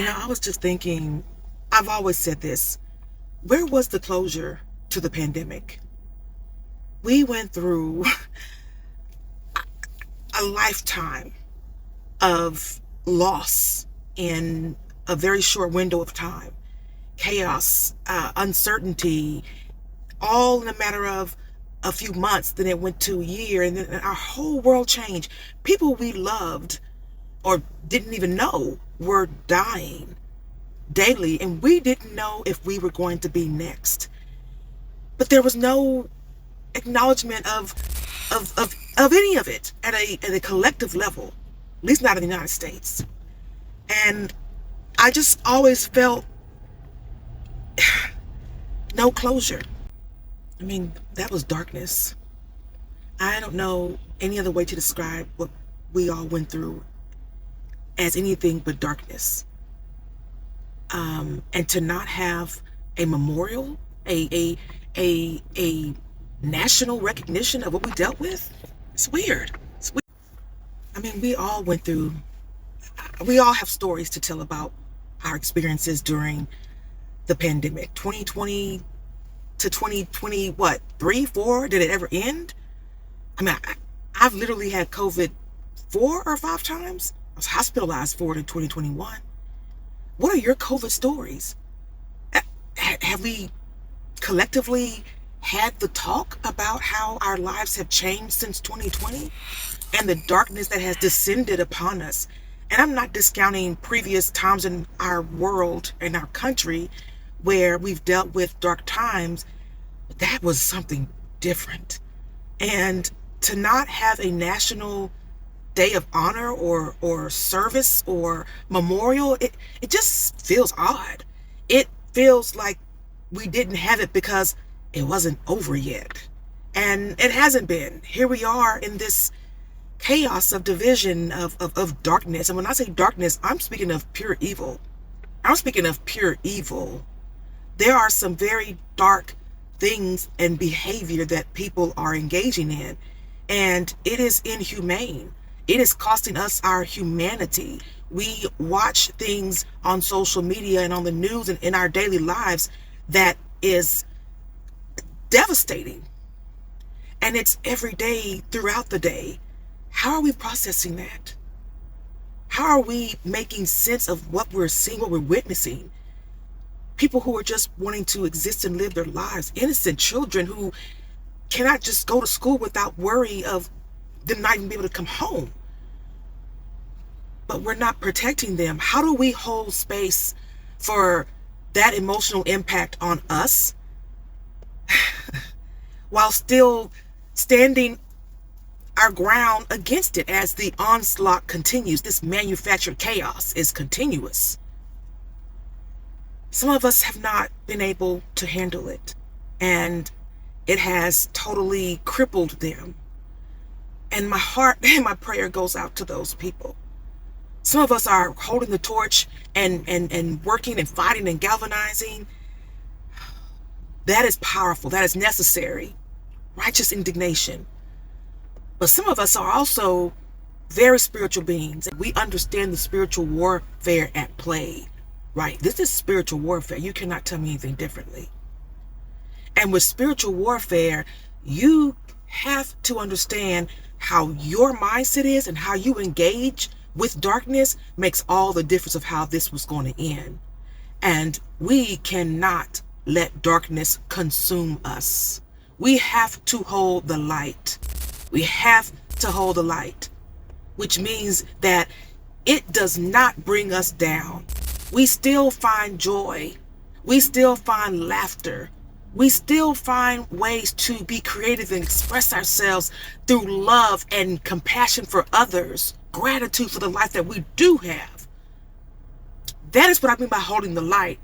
I was just thinking, I've always said this. Where was the closure to the pandemic? We went through a lifetime of loss in a very short window of time. Chaos, uncertainty, all in a matter of a few months. Then it went to a year, and then our whole world changed. People we loved or didn't even know were dying daily, and we didn't know if we were going to be next. But there was no acknowledgement of any of it at a collective level, at least not in the United States. And I just always felt no closure. I mean, that was darkness. I don't know any other way to describe what we all went through as anything but darkness. And to not have a memorial, a national recognition of what we dealt with, it's weird. It's weird. I mean, we all have stories to tell about our experiences during the pandemic. 2020 to 2020, what, 3, 4? Did it ever end? I mean, I've literally had COVID 4 or 5 times. I was hospitalized for it in 2021. What are your COVID stories? Have we collectively had the talk about how our lives have changed since 2020 and the darkness that has descended upon us? And I'm not discounting previous times in our world, in our country, where we've dealt with dark times, but that was something different. And to not have a national day of honor or service or memorial, it just feels odd. It feels like we didn't have it because it wasn't over yet. And it hasn't been. Here we are in this chaos of division, of darkness. And when I say darkness, I'm speaking of pure evil. I'm speaking of pure evil. There are some very dark things and behavior that people are engaging in, and it is inhumane. It is costing us our humanity. We watch things on social media and on the news and in our daily lives that is devastating. And it's every day, throughout the day. How are we processing that? How are we making sense of what we're seeing, what we're witnessing? People who are just wanting to exist and live their lives. Innocent children who cannot just go to school without worry of them not even be able to come home. But we're not protecting them. How do we hold space for that emotional impact on us while still standing our ground against it as the onslaught continues? This manufactured chaos is continuous. Some of us have not been able to handle it, and it has totally crippled them. And my heart and my prayer goes out to those people. Some of us are holding the torch and working and fighting and galvanizing. That is powerful. That is necessary. Righteous indignation. But some of us are also very spiritual beings. We understand the spiritual warfare at play, right? This is spiritual warfare. You cannot tell me anything differently. And with spiritual warfare, you have to understand how your mindset is, and how you engage with darkness makes all the difference of how this was going to end. And we cannot let darkness consume us. We have to hold the light. We have to hold the light, which means that it does not bring us down. We still find joy. We still find laughter. We still find ways to be creative and express ourselves through love and compassion for others, gratitude for the life that we do have. That is what I mean by holding the light.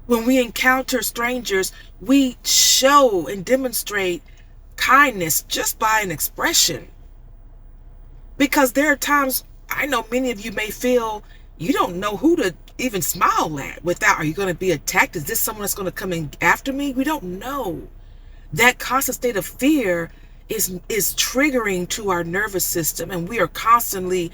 When we encounter strangers, we show and demonstrate kindness just by an expression. Because there are times, I know many of you may feel you don't know who to even smile at without, are you going to be attacked? Is this someone that's going to come in after me? We don't know. That constant state of fear is triggering to our nervous system, and we are constantly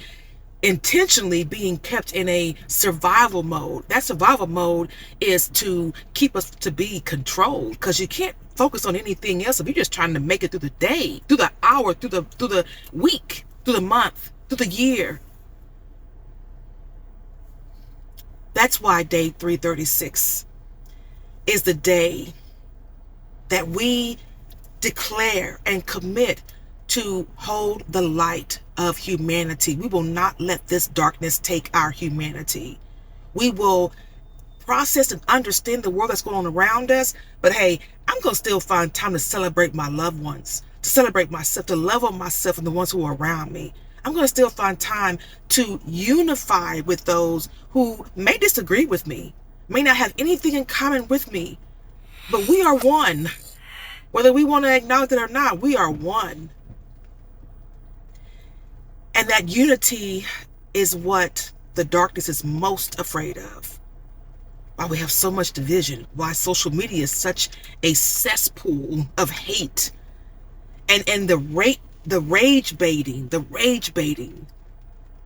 intentionally being kept in a survival mode. That survival mode is to keep us to be controlled, because you can't focus on anything else if you're just trying to make it through the day, through the hour, through the week, through the month, through the year. That's why day 336 is the day that we declare and commit to hold the light of humanity. We will not let this darkness take our humanity. We will process and understand the world that's going on around us, but hey, I'm going to still find time to celebrate my loved ones, to celebrate myself, to love on myself and the ones who are around me. I'm going to still find time to unify with those who may disagree with me, may not have anything in common with me, but we are one. Whether we want to acknowledge it or not, we are one. And that unity is what the darkness is most afraid of. Why we have so much division, why social media is such a cesspool of hate, and the rage baiting.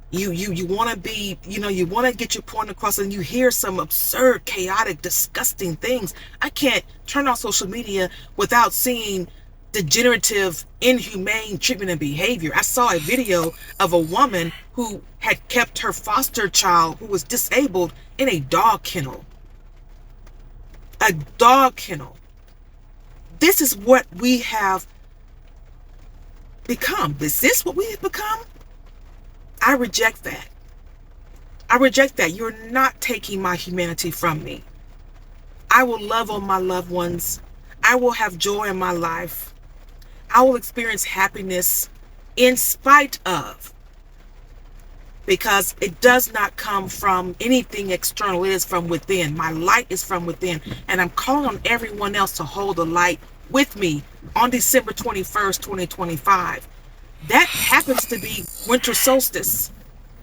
You want to be, you want to get your point across, and you hear some absurd, chaotic, disgusting things. I can't turn on social media without seeing degenerative, inhumane treatment and behavior. I saw a video of a woman who had kept her foster child who was disabled in a dog kennel. A dog kennel. This is what we have become. Is this what we have become? I reject that. I reject that. You're not taking my humanity from me. I will love on my loved ones. I will have joy in my life. I will experience happiness in spite of, because it does not come from anything external. It is from within. My light is from within. And I'm calling on everyone else to hold the light with me on December 21st, 2025. That happens to be winter solstice,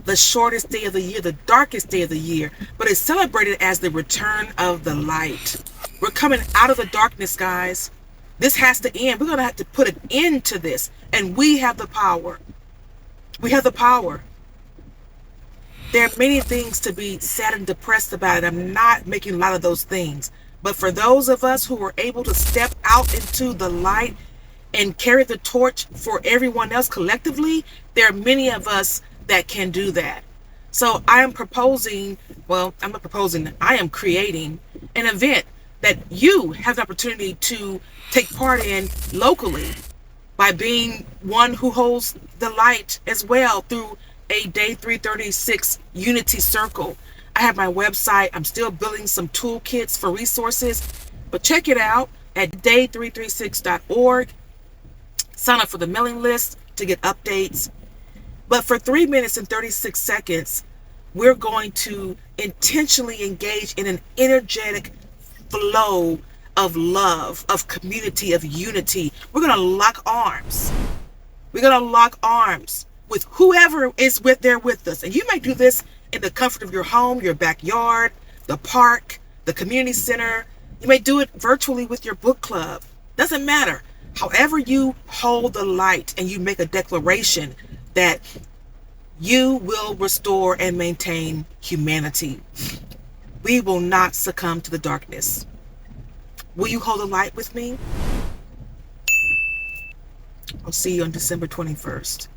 the shortest day of the year, the darkest day of the year, but it's celebrated as the return of the light. We're coming out of the darkness, guys. This has to end. We're going to have to put an end to this. And we have the power. We have the power. There are many things to be sad and depressed about. I'm not making a lot of those things. But for those of us who are able to step out into the light and carry the torch for everyone else collectively, there are many of us that can do that. So I am proposing, well, I'm not proposing, I am creating an event that you have the opportunity to take part in locally by being one who holds the light as well through a day 336 unity circle. I have my website. I'm still building some toolkits for resources, but check it out at day336.org. Sign up for the mailing list to get updates. But for 3 minutes and 36 seconds, we're going to intentionally engage in an energetic flow of love, of community, of unity. We're going to lock arms. We're going to lock arms with whoever is there with us. And you might do this in the comfort of your home, your backyard, the park, the community center. You may do it virtually with your book club. Doesn't matter. However you hold the light and you make a declaration that you will restore and maintain humanity. We will not succumb to the darkness. Will you hold the light with me? I'll see you on December 21st.